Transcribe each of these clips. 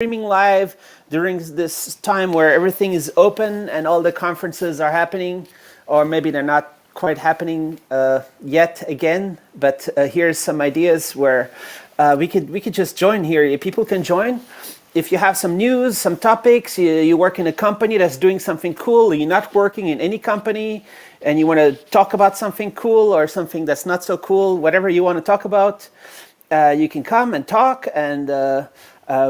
streaming live during this time where everything is open and all the conferences are happening, or maybe they're not quite happening yet again. But here's some ideas where we could just join here. People can join. If you have some news, some topics, you work in a company that's doing something cool, or you're not working in any company, and you want to talk about something cool or something that's not so cool, whatever you want to talk about, you can come and talk, and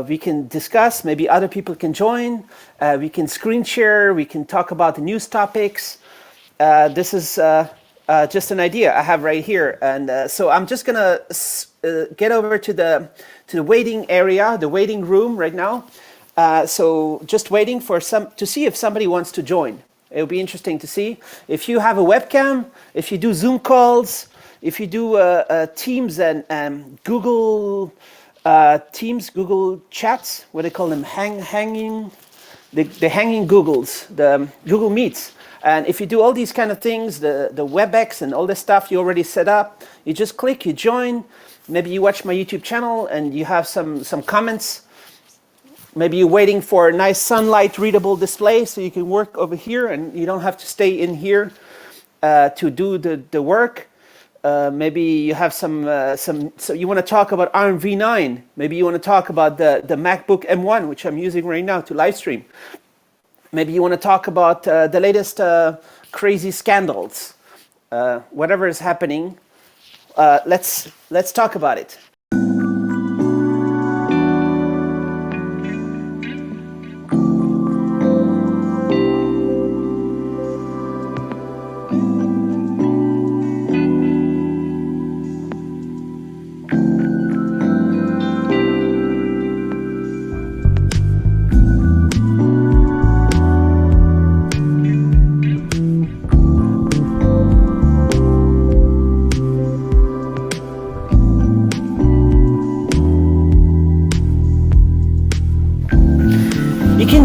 we can discuss. Maybe other people can join. We can screen share. We can talk about the news topics. This is just an idea I have right here, and so I'm just gonna get over to the waiting area, the waiting room right now. So just waiting for to see if somebody wants to join. It'll be interesting to see if you have a webcam, if you do Zoom calls, if you do Teams and Google. Teams, Google Chats, what they call them, hanging Googles, the Google Meets. And if you do all these kind of things, the WebEx and all this stuff you already set up, you just click, you join. Maybe you watch my YouTube channel and you have some comments. Maybe you're waiting for a nice sunlight readable display so you can work over here and you don't have to stay in here to do the work. Maybe you have so you want to talk about ARMv9. Maybe you want to talk about the MacBook M1, which I'm using right now to live stream. Maybe you want to talk about the latest crazy scandals. Whatever is happening, let's talk about it.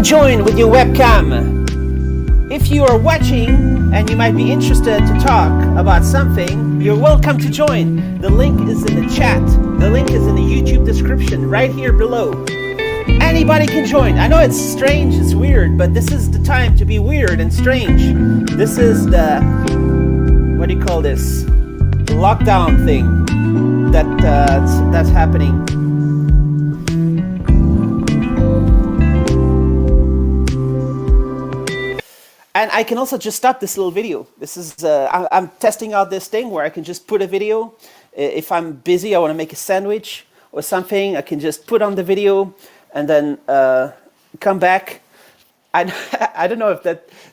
Join with your webcam. If you are watching and you might be interested to talk about something, you're welcome to join. The link is in the chat. The link is in the YouTube description right here below. Anybody can join. I know it's strange, it's weird, but this is the time to be weird and strange. This is the, what do you call this? The lockdown thing that's happening. And I can also just stop this little video. This is, I'm testing out this thing where I can just put a video. If I'm busy, I want to make a sandwich or something, I can just put on the video and then come back. I don't know if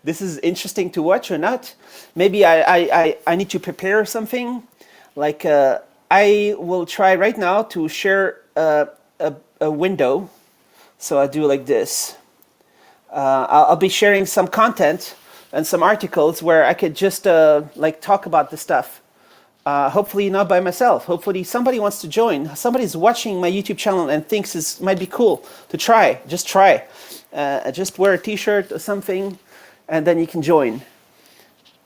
this is interesting to watch or not. Maybe I need to prepare something. Like I will try right now to share a window. So I do like this. I'll be sharing some content and some articles where I could just like talk about the stuff. Hopefully not by myself. Hopefully somebody wants to join. Somebody's watching my YouTube channel and thinks it might be cool to try. Just try. Just wear a t-shirt or something and then you can join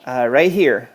right here.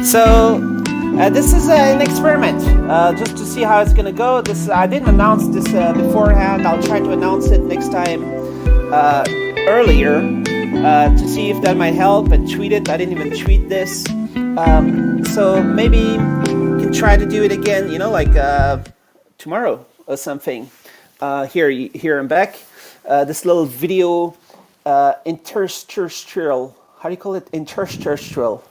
So This is an experiment, just to see how it's gonna go. This I didn't announce this beforehand. I'll try to announce it next time earlier to see if that might help and tweet it. I didn't even tweet this, so maybe you can try to do it again. You know, like tomorrow or something. Here I'm back. This little video interstitial. How do you call it? Interstitial.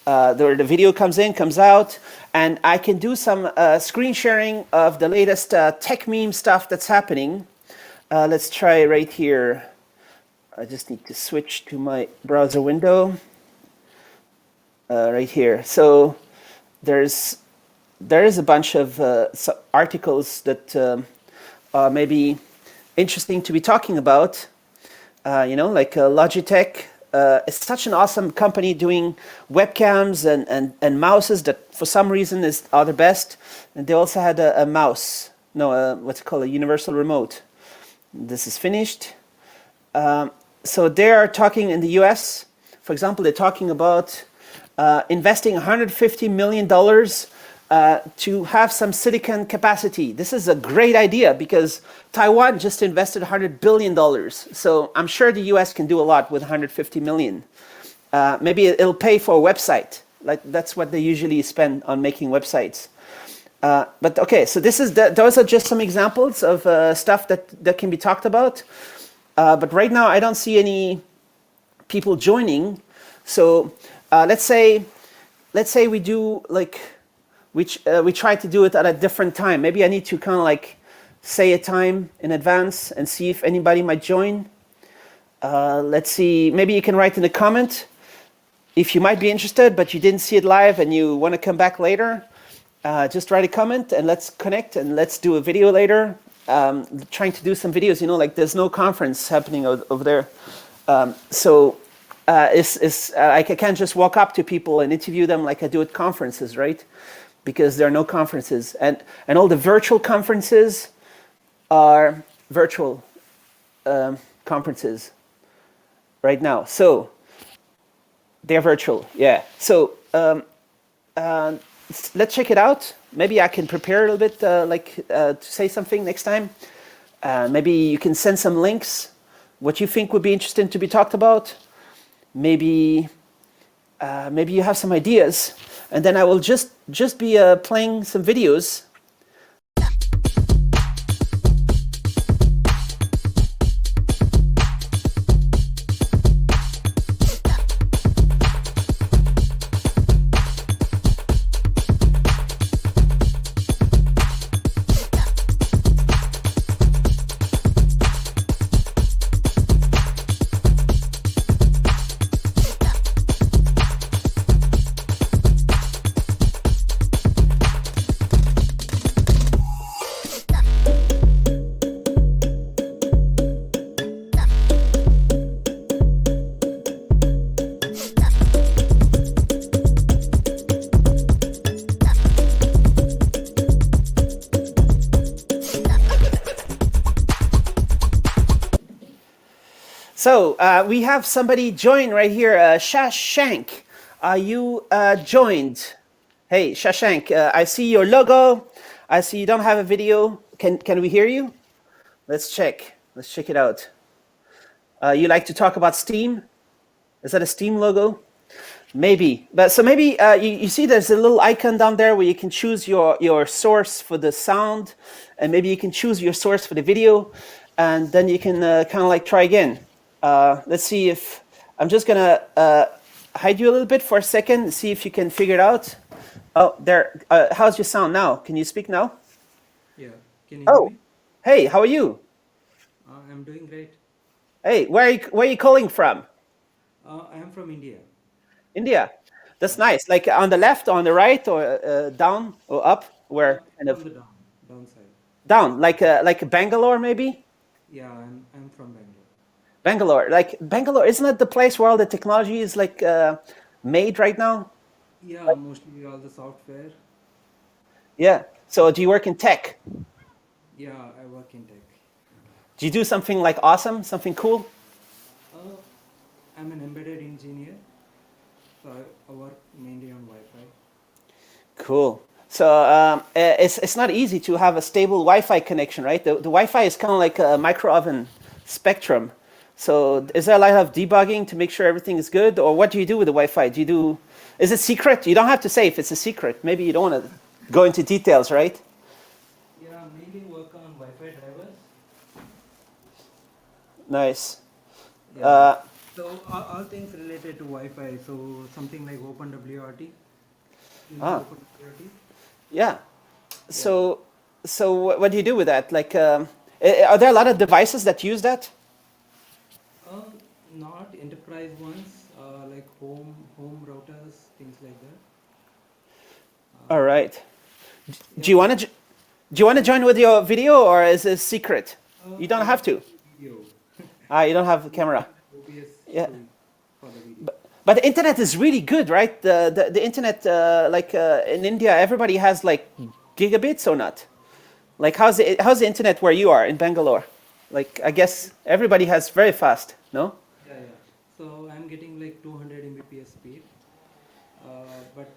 Where the video comes out, and I can do some screen sharing of the latest tech meme stuff that's happening. Let's try right here. I just need to switch to my browser window. Right here. So there is a bunch of articles that are maybe interesting to be talking about. You know, like Logitech. It's such an awesome company doing webcams and mouses that for some reason are the best. And they also had a mouse, what's it called, a universal remote. This is finished. So they are talking in the US, for example, they're talking about investing $150 million to have some silicon capacity. This is a great idea because Taiwan just invested $100 billion. So I'm sure the US can do a lot with $150 million. Maybe it'll pay for a website. Like that's what they usually spend on making websites. But okay, so those are just some examples of stuff that can be talked about. But right now I don't see any people joining. So let's say we do like, we try to do it at a different time. Maybe I need to kind of like say a time in advance and see if anybody might join. Let's see, maybe you can write in a comment if you might be interested, but you didn't see it live and you want to come back later. Just write a comment and let's connect and let's do a video later. Trying to do some videos, you know, like there's no conference happening over there. I can't just walk up to people and interview them like I do at conferences, right? Because there are no conferences, and all the virtual conferences are virtual conferences right now. So they're virtual, yeah. So let's check it out. Maybe I can prepare a little bit, to say something next time. Maybe you can send some links, what you think would be interesting to be talked about. Maybe you have some ideas. And then I will just be playing some videos. So we have somebody join right here, Shashank. Are you joined? Hey, Shashank, I see your logo. I see you don't have a video. Can we hear you? Let's check. Let's check it out. You like to talk about Steam? Is that a Steam logo? Maybe. But so maybe you see there's a little icon down there where you can choose your source for the sound, and maybe you can choose your source for the video, and then you can kind of like try again. Let's see if I'm just gonna hide you a little bit for a second, see if you can figure it out. Oh, there. How's your sound now? Can you speak now? Yeah, can you hear me? Hey, how are you? I'm doing great. Hey, where are you calling from? I am from India. India. That's nice. Like on the left, on the right, or down or up? Where kind From of the downside. down? Like Bangalore, maybe? Yeah, I'm from Bangalore. Bangalore. Like Bangalore, isn't it the place where all the technology is like made right now? Yeah, mostly all the software. Yeah. So do you work in tech? Yeah, I work in tech. Do you do something like awesome, something cool? Uh, I'm an embedded engineer, so I work mainly on Wi-Fi. Cool. So it's not easy to have a stable Wi-Fi connection, right? The Wi-Fi is kind of like a micro oven spectrum. So is there a lot of debugging to make sure everything is good, or what do you do with the Wi-Fi? Do you do? Is it secret? You don't have to say if it's a secret. Maybe you don't want to go into details, right? Yeah, mainly work on Wi-Fi drivers. Nice. Yeah. Uh, So all things related to Wi-Fi. So something like OpenWRT. You know ah, OpenWRT? yeah. Yeah. So what do you do with that? Like, are there a lot of devices that use that? Not enterprise ones, like home routers, things like that. All Uh, right. Do yeah, you but want to? Do you want to join with your video, or is it secret? You don't I have don't to. have video. Ah, you don't have a I don't camera. have OBS Yeah. tool for the video. But the internet is really good, right? The internet, like in India, everybody has like gigabits or not? Like how's the internet where you are in Bangalore? Like I guess everybody has very fast, no? Yeah, yeah. So I'm getting like 200 Mbps speed. But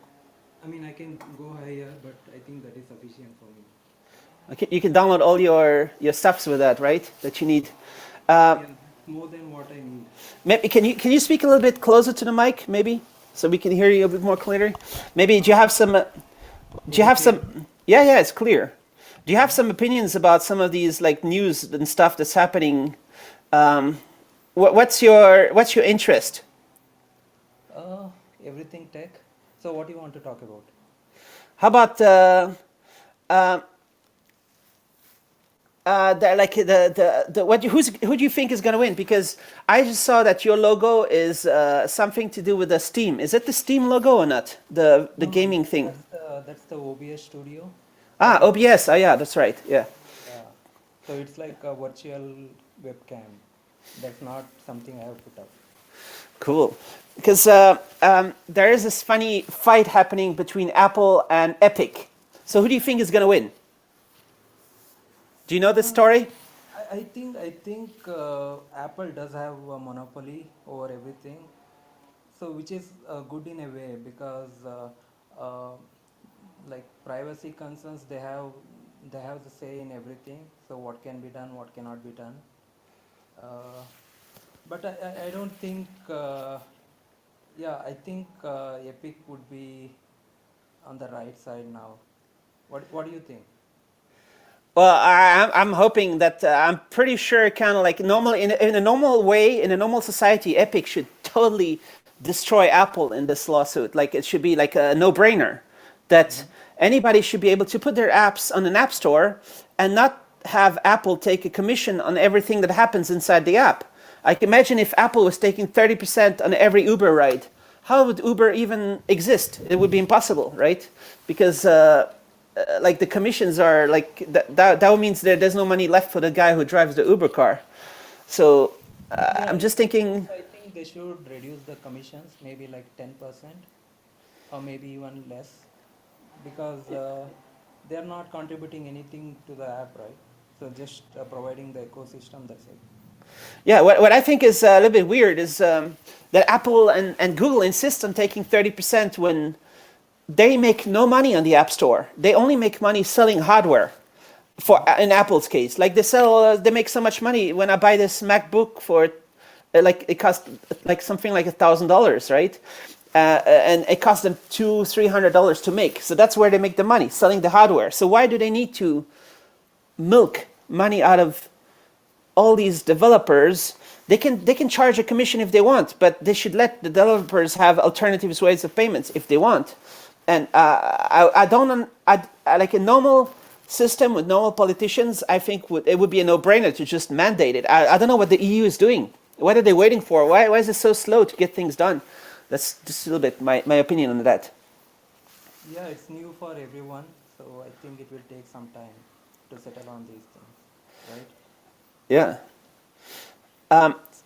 I mean, I can go higher, but I think that is sufficient for me. Okay, you can download all your stuffs with that, right? That you need. Uh, Yeah, that's more than what I need. maybe, can you speak a little bit closer to the mic, maybe, so we can hear you a bit more clearly? Maybe do you have some? Do Is you it have clear? some? Yeah, yeah, it's clear. Do you have Yeah. some opinions about some of these like news and stuff that's happening? Um, what's your interest? Uh, Everything tech. So what do you want to talk about? How about uh, like the what who do you think is going to win? Because I just saw that your logo is something to do with the Steam. Is it the Steam logo or not? The No, no, gaming thing. that's the OBS studio. Ah, OBS. Oh yeah, that's right. Yeah. Yeah. So it's like a virtual webcam. That's not something I have put up. Cool. Because there is this funny fight happening between Apple and Epic. So who do you think is going to win? Do you know this Uh, story? I think Apple does have a monopoly over everything. So which is good in a way because like privacy concerns they have the say in everything. So what can be done, what cannot be done. Uh, but I don't think yeah, I think Epic would be on the right side now. What do you think? Well, I'm hoping that I'm pretty sure, kind of like normal in a normal way in a normal society, Epic should totally destroy Apple in this lawsuit. Like it should be like a no-brainer that anybody should be able to put their apps on an app store and not have Apple take a commission on everything that happens inside the app. I can imagine if Apple was taking 30% on every Uber ride, how would Uber even exist? It would be impossible, right? Because like the commissions are like that means there's no money left for the guy who drives the Uber car. So Yeah, I'm just thinking, I think they should reduce the commissions, maybe like 10% or maybe even less, because they're not contributing anything to the app, right? So just providing the ecosystem, that's it. yeah, what I think is a little bit weird is that Apple and Google insist on taking 30% when they make no money on the App Store. They only make money selling hardware. For in Apple's case, like they make so much money when I buy this MacBook for like it cost like something like $1,000, right? And it costs them $200-300 to make. So that's where they make the money, selling the hardware. So why do they need to milk money out of all these developers? They can charge a commission if they want, but they should let the developers have alternative ways of payments if they want. And I don't I like a normal system with normal politicians. I think it would be a no-brainer to just mandate it. I don't know what the EU is doing. What are they waiting for? Why is it so slow to get things done? That's just a little bit my opinion on that. Yeah, it's new for everyone, so I think it will take some time to settle on these things, right? Yeah.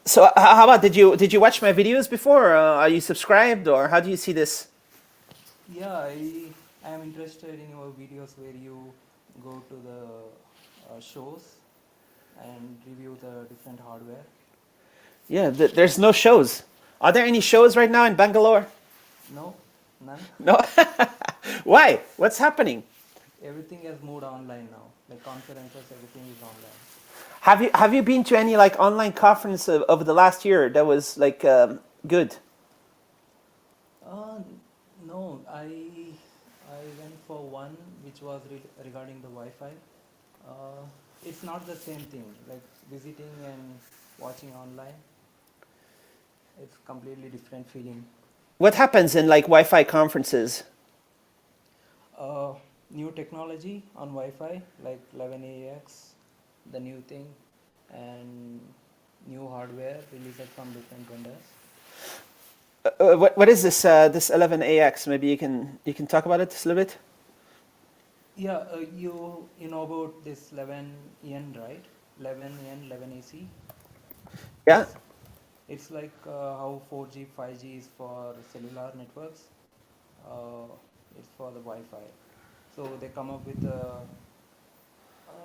So how about did you watch my videos before? Are you subscribed, or how do you see this? Yeah, I am interested in your videos where you go to the shows and review the different hardware. Yeah, there's no shows. Are there any shows right now in Bangalore? No, none. No. Why? What's happening? Everything has moved online now. Like conferences, everything is online. Have you been to any like online conference over the last year that was like good? No, I went for one which was regarding the Wi-Fi. It's not the same thing. Like visiting and watching online, it's completely different feeling. What happens in like Wi-Fi conferences? New technology on Wi-Fi like 11AX, the new thing, and new hardware released from different vendors. What is this this 11AX? Maybe you can talk about it just a little bit. Yeah, you know about this 11N, right? 11N, 11AC. Yeah. It's like how 4G, 5G is for cellular networks. Uh, it's for the Wi-Fi. So they come up with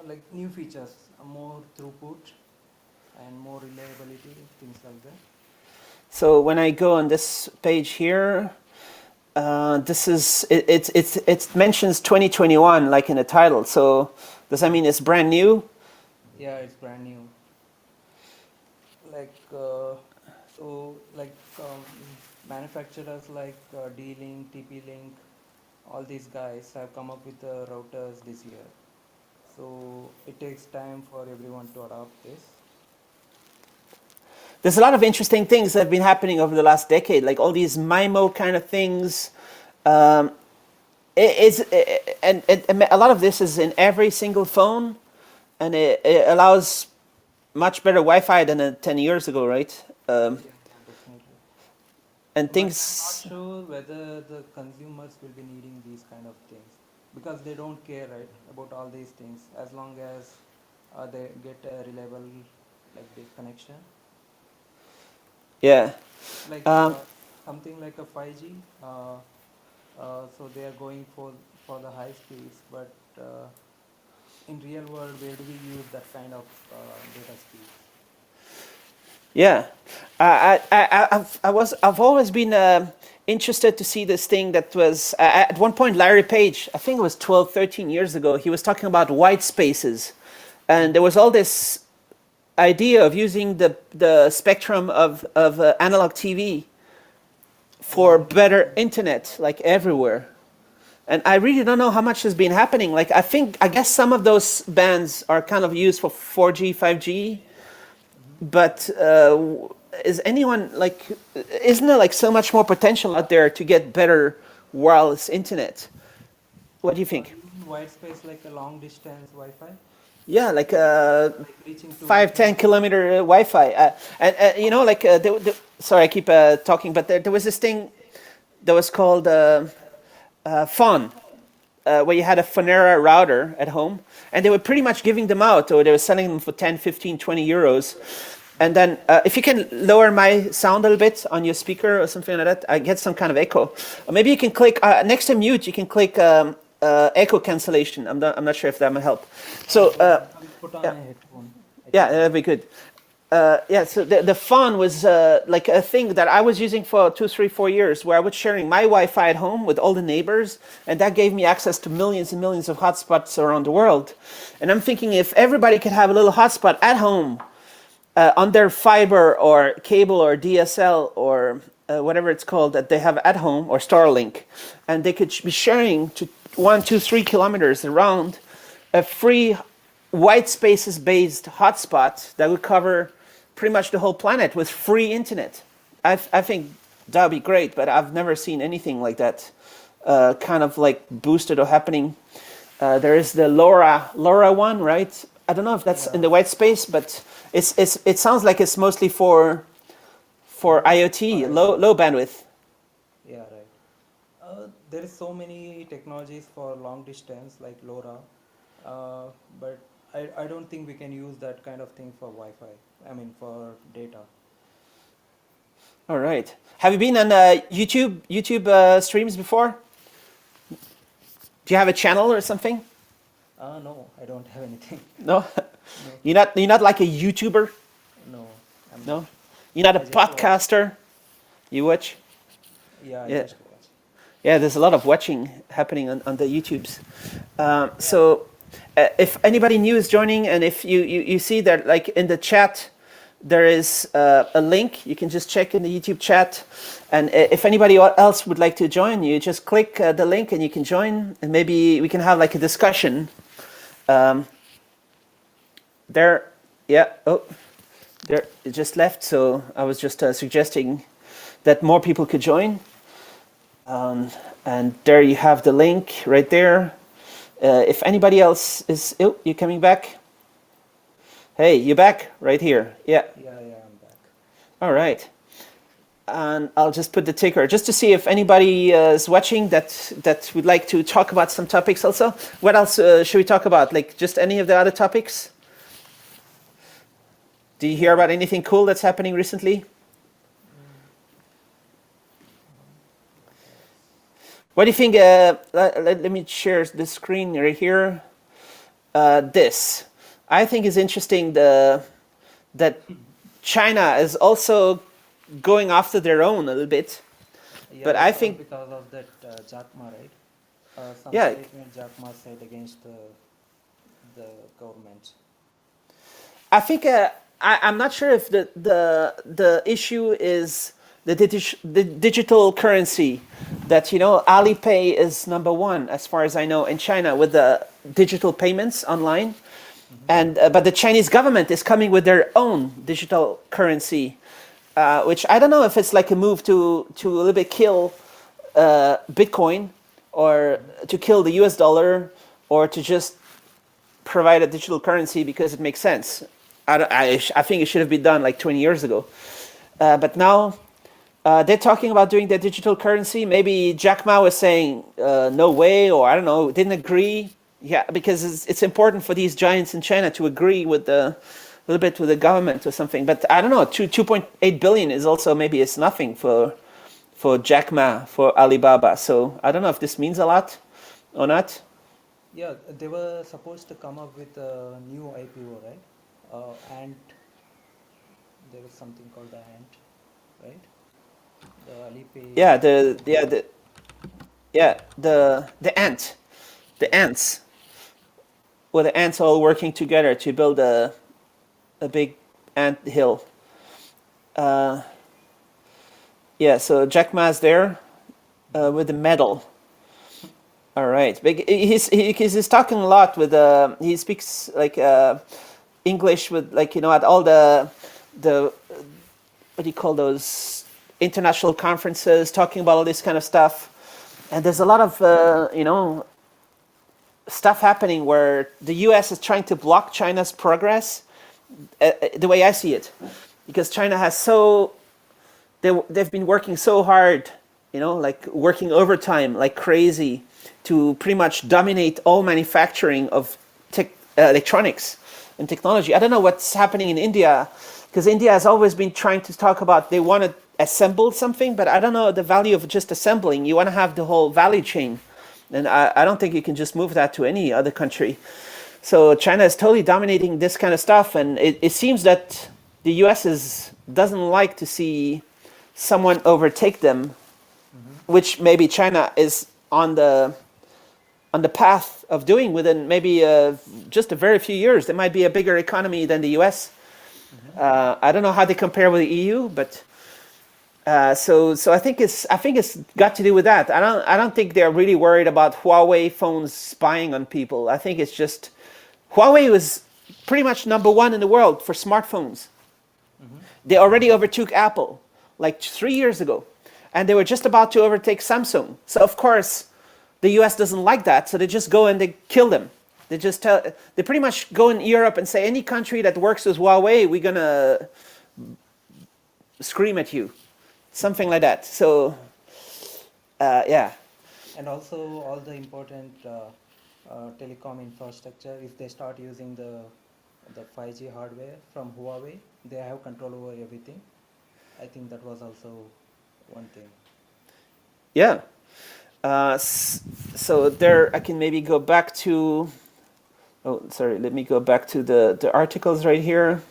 like new features, more throughput and more reliability, things like that. So when I go on this page here, this is it mentions 2021 like in the title. So does that mean it's brand new? Yeah, it's brand new. Like like manufacturers like D-Link, TP-Link, all these guys have come up with the routers this year. So it takes time for everyone to adopt this. There's a lot of interesting things that have been happening over the last decade, like all these MIMO kind of things. Um, and a lot of this is in every single phone, and it allows much better Wi-Fi than 10 years ago, right? Yeah, definitely. And But I'm things. not sure whether the consumers will be needing these kind of things because they don't care, right, about all these things as long as they get a reliable like the connection. Yeah. Like Um, something like a 5G. So they are going for the high speeds, but in real world, where do we use that kind of data speed? Yeah, I've always been interested to see this thing that was at one point Larry Page, I think it was 12, 13 years ago, he was talking about white spaces, and there was all this idea of using the spectrum of analog TV for better internet, like everywhere. And I really don't know how much has been happening. Like I guess some of those bands are kind of used for 4G, 5G, but is anyone like isn't there like so much more potential out there to get better wireless internet? What do you think? You mean white space like a long distance Wi-Fi, Yeah, like like reaching to 5 10 different. kilometer Wi-Fi, and you know, like sorry, I keep talking, but there was this thing that was called Fawn, where you had a Fonera router at home, and they were pretty much giving them out, or they were selling them for 10, 15, 20 euros. And then if you can lower my sound a little bit on your speaker or something like that, I get some kind of echo. Or maybe you can click, next to mute, you can click echo cancellation. I'm not sure if that might help. So I'll put on yeah, a headphone. I yeah, think. that'd be good. Yeah, so the phone was like a thing that I was using for 2, 3, 4 years, where I was sharing my Wi-Fi at home with all the neighbors, and that gave me access to millions and millions of hotspots around the world. And I'm thinking if everybody could have a little hotspot at home on their fiber or cable or DSL or whatever it's called that they have at home, or Starlink, and they could be sharing to 1, 2, 3 kilometers around a free white spaces based hotspot that would cover pretty much the whole planet with free internet. I think that would be great, but I've never seen anything like that kind of like boosted or happening. There is the LoRa one, right? I don't know if that's in Yeah, the white space, but it sounds like it's mostly for for IoT, IoT. low bandwidth. Yeah, right. There is so many technologies for long distance like LoRa, but I don't think we can use that kind of thing for Wi-Fi. I mean for data. All right. Have you been on YouTube streams before? Do you have a channel or something? No, I don't have anything. No, No, you're not like a YouTuber. no, I'm not. No, you're not a I just watch. podcaster. You watch? Yeah, I Yeah. just watch. Yeah, there's a lot of watching happening on the YouTubes. Yeah. So if anybody new is joining, and if you see that like in the chat, there is a link. You can just check in the YouTube chat. And if anybody else would like to join, you just click the link and you can join. And maybe we can have like a discussion. There, yeah, oh, there, it just left. So I was just suggesting that more people could join. And there you have the link right there. If anybody else is, oh, you coming back? Hey, you back right here? Yeah. Yeah, I'm back. All right. And I'll just put the ticker just to see if anybody is watching that would like to talk about some topics also. What else should we talk about? Like just any of the other topics? Do you hear about anything cool that's happening recently? What do you think? Let me share the screen right here. This, I think, is interesting. That China is also going after their own a little bit. Yeah, But it's I all think, because of that Jack Ma, right? Some yeah, statement Jack Ma said against the government. I think I'm not sure if the issue is the digital currency. That Alipay is number one as far as I know in China with the digital payments online, and but the Chinese government is coming with their own digital currency, which I don't know if it's like a move to a little bit kill Bitcoin or to kill the US dollar or to just provide a digital currency because it makes sense. I think it should have been done like 20 years ago. But now they're talking about doing their digital currency. Maybe Jack Ma was saying no way, or I don't know, didn't agree. Yeah, because it's important for these giants in China to agree with a little bit with the government or something. But I don't know, 2.8 billion is also maybe it's nothing for Jack Ma, for Alibaba. So I don't know if this means a lot or not. Yeah, they were supposed to come up with a new IPO, right? And there was something called the Ant, right? The Alipay. Yeah, the ant, the ants. Well, the ants all working together to build a big ant hill. Uh, yeah, so Jack Ma's there with the medal. All right, he's talking a lot with he speaks like English with like at all the what do you call those international conferences talking about all this kind of stuff, and there's a lot of stuff happening where the U.S. is trying to block China's progress, the way I see it, because China has they've been working so hard, like working overtime like crazy to pretty much dominate all manufacturing of electronics and technology. I don't know what's happening in India, because India has always been trying to talk about they want to assemble something, but I don't know the value of just assembling. You want to have the whole value chain. And I don't think you can just move that to any other country. So China is totally dominating this kind of stuff. And it seems that the US doesn't like to see someone overtake them, which maybe China is on the path of doing within maybe just a very few years. There might be a bigger economy than the US. I don't know how they compare with the EU, but so I think it's got to do with that. I don't think they're really worried about Huawei phones spying on people. I think it's just Huawei was pretty much number one in the world for smartphones. They already overtook Apple like 3 years ago, and they were just about to overtake Samsung. So of course, the US doesn't like that, so they just go and they kill them. They pretty much go in Europe and say any country that works with Huawei, we're gonna scream at you. Something like that. So, yeah. And also all the important telecom infrastructure, if they start using the 5G hardware from Huawei, they have control over everything. I think that was also one thing. Yeah. So there, I can maybe go back to. Oh, sorry. Let me go back to the articles right here.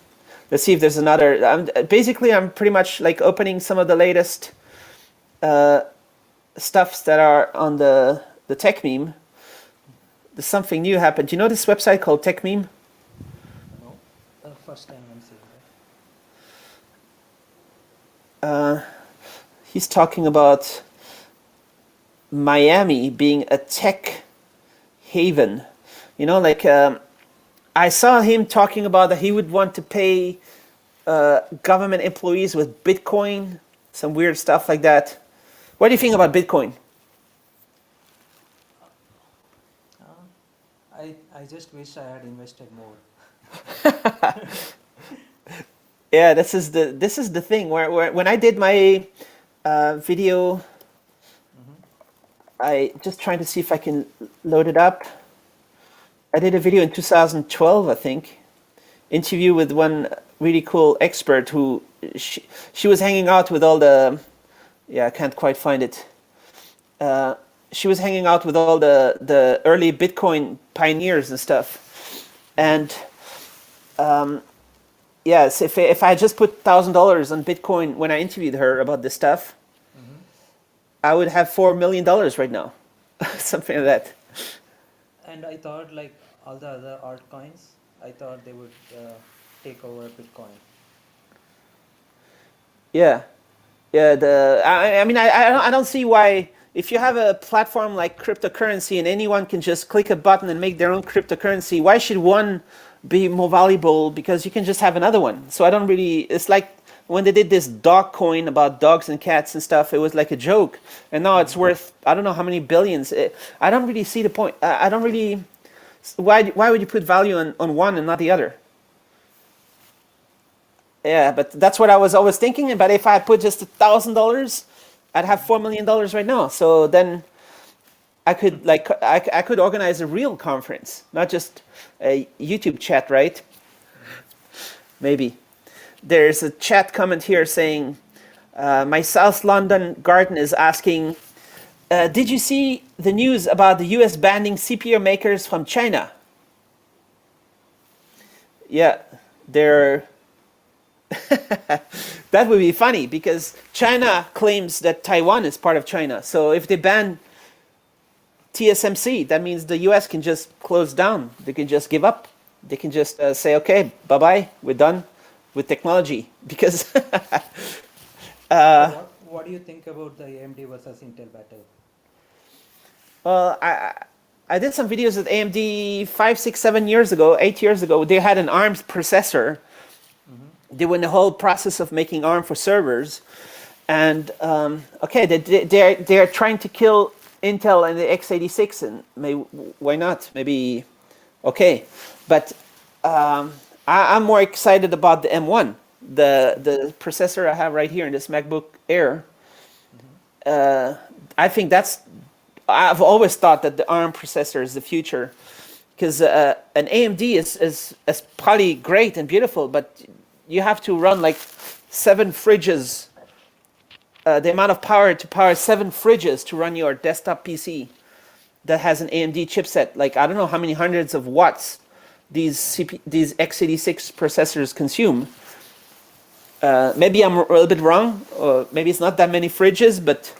Let's see if there's another. Basically, I'm pretty much like opening some of the latest stuffs that are on the tech meme, there's something new happened. Do you know this website called Tech Meme? No, first time I'm seeing He's talking about Miami being a tech haven. You know, like I saw him talking about that he would want to pay government employees with Bitcoin, some weird stuff like that. What do you think about Bitcoin? that. I just wish I had invested more. Yeah, this is the thing where when I did my video, I just trying to see if I can load it up. I did a video in 2012, I think, interview with one really cool expert who she was hanging out with all the, yeah, I can't quite find it. She was hanging out with all the early Bitcoin pioneers and stuff, and yes, if I just put $1,000 on Bitcoin when I interviewed her about this stuff, I would have $4 million right now, something like that. And I thought like all the other altcoins, I thought they would take over Bitcoin. Yeah, yeah. I mean, I don't see why, if you have a platform like cryptocurrency and anyone can just click a button and make their own cryptocurrency, why should one be more valuable? Because you can just have another one. So I don't really. It's like when they did this dog coin about dogs and cats and stuff. It was like a joke, and now it's worth I don't know how many billions. I don't really see the point. I don't really. Why would you put value on one and not the other? Yeah, but that's what I was always thinking. But if I put just $1,000, I'd have $4 million right now. So then I could I could organize a real conference, not just a YouTube chat, right? Maybe. There's a chat comment here saying, my South London garden is asking, did you see the news about the US banning CPU makers from China? Yeah, they're that would be funny because China claims that Taiwan is part of China. So if they ban TSMC, that means the US can just close down. They can just give up. They can just say, okay, bye-bye, we're done with technology. Because What do you think about the AMD versus Intel battle? well, I did some videos with AMD 5, 6, 7 years ago, 8 years ago. They had an ARM processor. They were in the whole process of making ARM for servers, and okay, they're trying to kill Intel and the x86, and why not? Maybe okay, but I'm more excited about the M1, the processor I have right here in this MacBook Air. I think I've always thought that the ARM processor is the future, because an AMD is probably great and beautiful, but you have to run like 7 fridges, the amount of power to power 7 fridges to run your desktop PC that has an AMD chipset. Like, I don't know how many hundreds of watts these x86 processors consume. Maybe I'm a little bit wrong, or maybe it's not that many fridges, but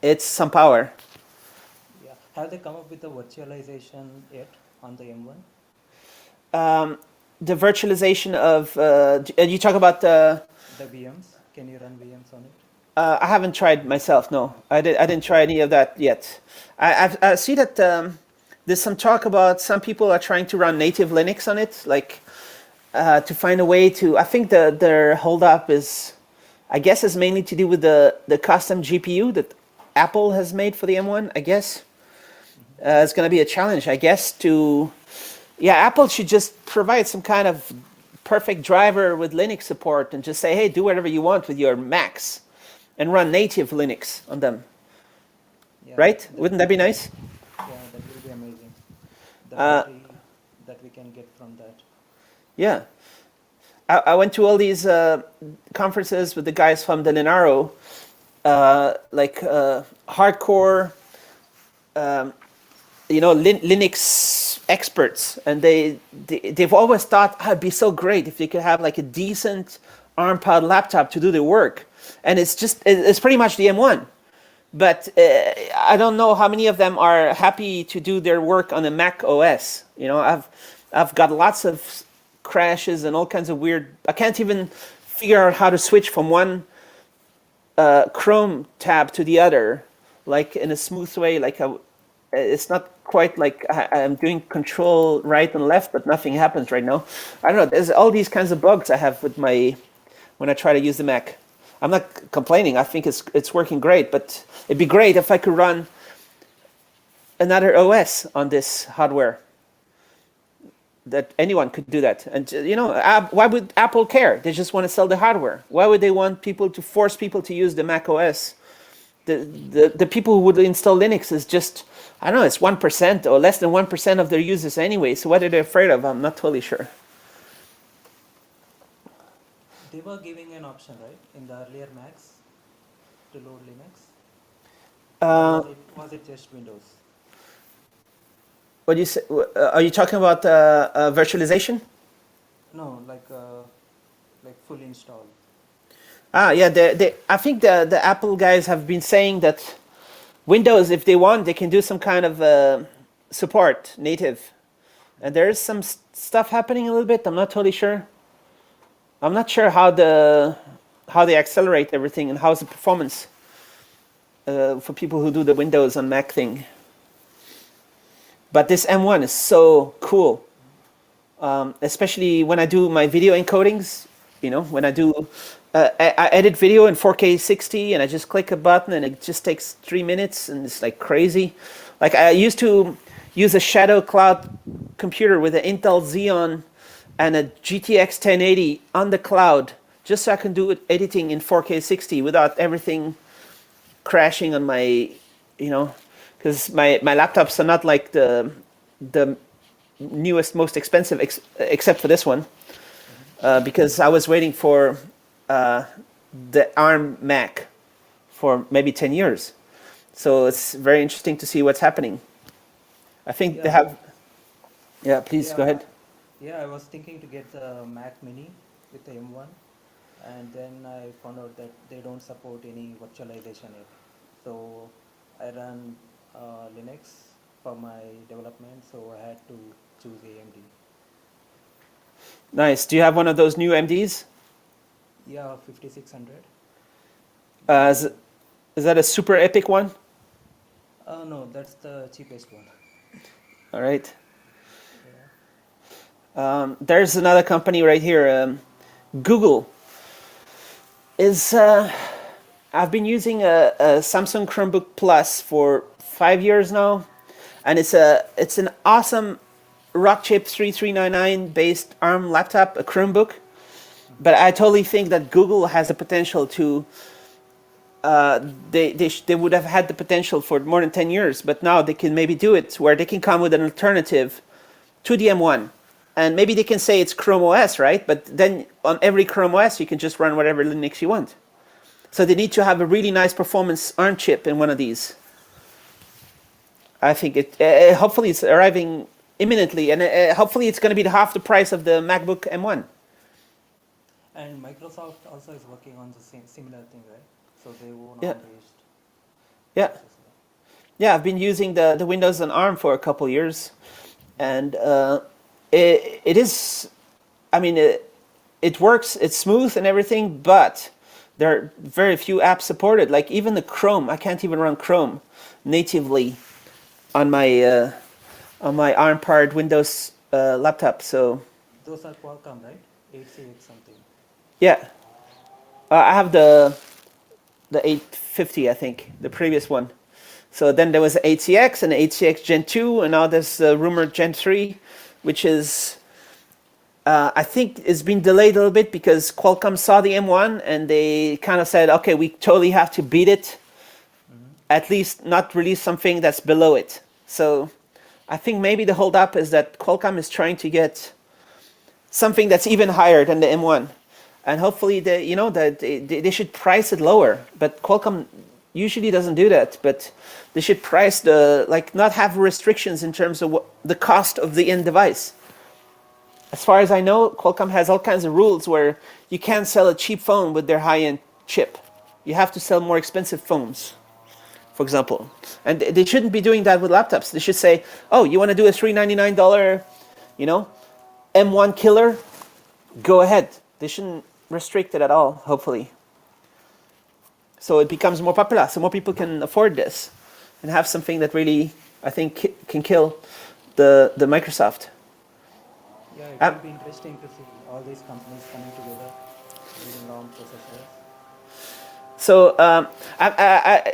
it's some power. Yeah, have they come up with the virtualization yet on the M1? The virtualization of you talk about The VMs, can you run VMs on it? I haven't tried myself. No, I didn't try any of that yet. I see that there's some talk about some people are trying to run native Linux on it, like to find a way to. I think their holdup is, I guess, is mainly to do with the custom GPU that Apple has made for the M1. I guess it's going to be a challenge, I guess, to. Yeah, Apple should just provide some kind of perfect driver with Linux support and just say, hey, do whatever you want with your Macs and run native Linux on them. Yeah, Right? Wouldn't that be nice? Yeah, that will be amazing. The battery that we can get from that. Yeah. I went to all these conferences with the guys from the Linaro, hardcore, Linux experts, and they've always thought it'd be so great if they could have like a decent ARM-powered laptop to do their work, and it's pretty much the M1. but I don't know how many of them are happy to do their work on a Mac OS. You know, I've got lots of crashes and all kinds of weird. I can't even figure out how to switch from one Chrome tab to the other, like in a smooth way. It's not quite like I'm doing control right and left, but nothing happens right now. I don't know. There's all these kinds of bugs I have with my when I try to use the Mac. I'm not complaining. I think it's working great, but it'd be great if I could run another OS on this hardware. That anyone could do that, and you know, why would Apple care? They just want to sell the hardware. Why would they want people to force people to use the Mac OS? The people who would install Linux is just, I don't know, it's 1% or less than 1% of their users anyway. So what are they afraid of? I'm not totally sure. They were giving an option, right, in the earlier Macs to load Linux? Was it just Windows? What do you say? Are you talking about virtualization? No, like full install. Yeah. I think the Apple guys have been saying that Windows, if they want, they can do some kind of support native, and there is some stuff happening a little bit. I'm not totally sure. I'm not sure how they accelerate everything and how's the performance for people who do the Windows on Mac thing. But this M1 is so cool, especially when I do my video encodings. You know, when I do, I edit video in 4K 60, and I just click a button, and it just takes 3 minutes, and it's like crazy. Like I used to use a Shadow Cloud computer with an Intel Xeon and a GTX 1080 on the cloud, just so I can do editing in 4K 60 without everything crashing on my, you know. Because my laptops are not like the newest, most expensive, except for this one, because I was waiting for the ARM Mac for maybe 10 years. So it's very interesting to see what's happening. I think they have. Yeah, please go ahead. Yeah, I was thinking to get the Mac Mini with the M1, and then I found out that they don't support any virtualization yet. So I run Linux for my development, so I had to choose AMD. Nice. Do you have one of those new MDs? Yeah, 5600. Is that a super epic one? No, that's the cheapest one. All right. Yeah. There's another company right here. Google is. I've been using a Samsung Chromebook Plus for 5 years now, and it's an awesome Rockchip 3399 based ARM laptop, a Chromebook. But I totally think that Google has the potential to. They would have had the potential for more than 10 years, but now they can maybe do it where they can come with an alternative to the M1. And maybe they can say it's Chrome OS, right? But then on every Chrome OS, you can just run whatever Linux you want. So they need to have a really nice performance ARM chip in one of these. I think hopefully it's arriving imminently, and hopefully it's going to be half the price of the MacBook M1. And Microsoft also is working on the similar thing, right? So they won't based. Yeah. Yeah, I've been using the Windows on ARM for a couple years, and it is, I mean, it works, it's smooth and everything, but there are very few apps supported. Like even the Chrome, I can't even run Chrome natively on my ARM-powered Windows laptop. So those are Qualcomm, right? 8CX something. Yeah, I have the 850, I think, the previous one. So then there was the 8CX and the 8CX Gen 2, and now there's the rumored Gen 3, which is, I think, is being delayed a little bit because Qualcomm saw the M1 and they kind of said, okay, we totally have to beat it, at least not release something that's below it. So I think maybe the holdup is that Qualcomm is trying to get something that's even higher than the M1. And hopefully, they should price it lower. But Qualcomm usually doesn't do that. But they should price not have restrictions in terms of the cost of the end device. As far as I know, Qualcomm has all kinds of rules where you can't sell a cheap phone with their high-end chip. You have to sell more expensive phones. for example. And they shouldn't be doing that with laptops. They should say, oh, you want to do a $399, you know, M1 killer? Go ahead. They shouldn't restrict it at all, hopefully. So it becomes more popular, so more people can afford this and have something that really, I think, can kill the Microsoft. Yeah, it will be interesting to see all these companies coming together, building ARM processors. So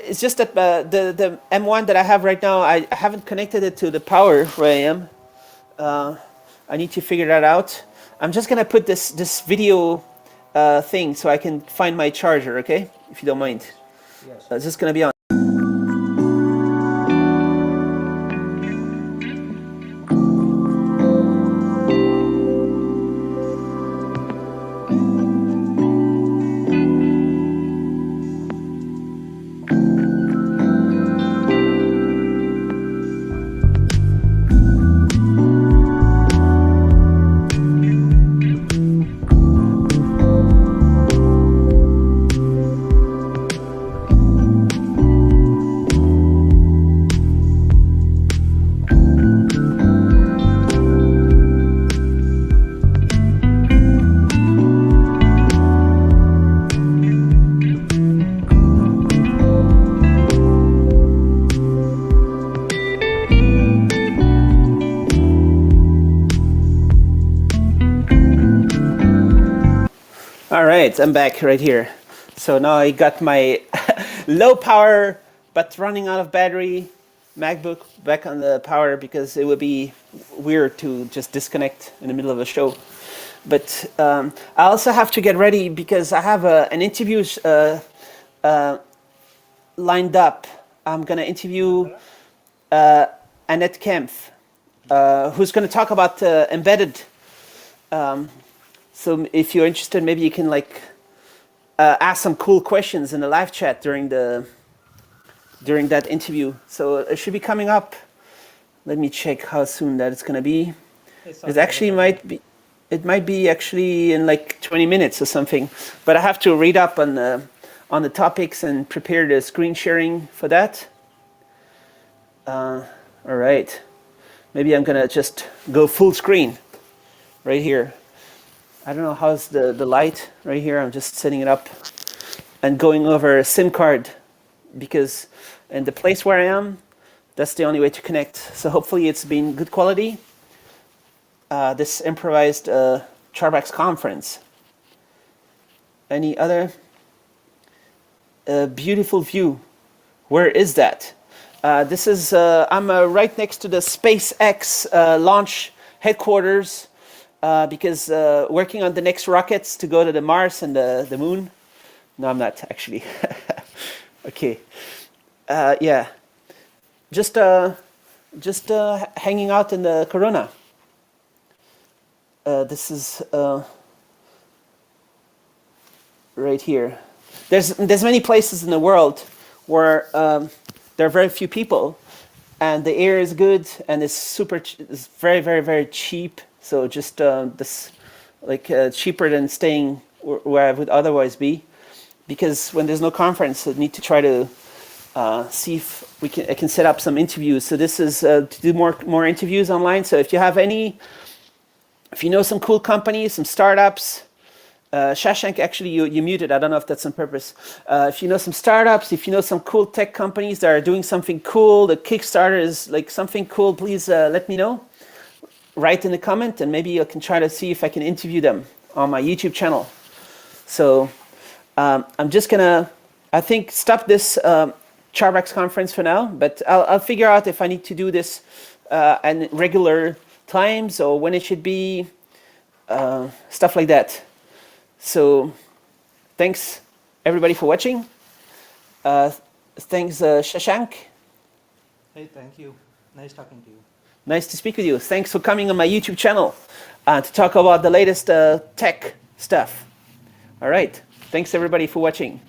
it's just that the M1 that I have right now, I haven't connected it to the power where I am. I need to figure that out. I'm just gonna put this video thing so I can find my charger, okay? If you don't mind. Yes. It's just gonna be on. All right, I'm back right here. So now I got my low power but running out of battery MacBook back on the power, because it would be weird to just disconnect in the middle of a show. But I also have to get ready because I have an interview lined up. I'm going to interview Annette Kempf, who's going to talk about embedded. So if you're interested, maybe you can like ask some cool questions in the live chat during that interview. So it should be coming up. Let me check how soon that it's gonna be. It actually might be actually in like 20 minutes or something. But I have to read up on the topics and prepare the screen sharing for that. All right, maybe I'm gonna just go full screen right here. I don't know how's the light right here. I'm just setting it up and going over a SIM card, because in the place where I am, that's the only way to connect. So hopefully it's been good quality. This improvised Charbax Conference. Any other beautiful view? Where is that? This is, I'm right next to the SpaceX launch headquarters. Because working on the next rockets to go to the Mars and the moon. No, I'm not actually. Okay. Yeah. Just hanging out in the Corona. This is right here. There's many places in the world where there are very few people, and the air is good, and it's very, very, very cheap. So just this, like cheaper than staying where I would otherwise be, because when there's no conference, I need to try to see if I can set up some interviews. So this is to do more interviews online. So if you know some cool companies, some startups, Shashank, actually you muted. I don't know if that's on purpose. If you know some startups, if you know some cool tech companies that are doing something cool, the Kickstarter is like something cool, please let me know. Write in the comment, and maybe I can try to see if I can interview them on my YouTube channel. So I'm just gonna, I think, stop this Charbax conference for now, but I'll figure out if I need to do this at regular times or when it should be, stuff like that. So thanks everybody for watching. Thanks Shashank. Hey, thank you. Nice talking to you. Nice to speak with you. Thanks for coming on my YouTube channel to talk about the latest tech stuff. All right. Thanks everybody for watching.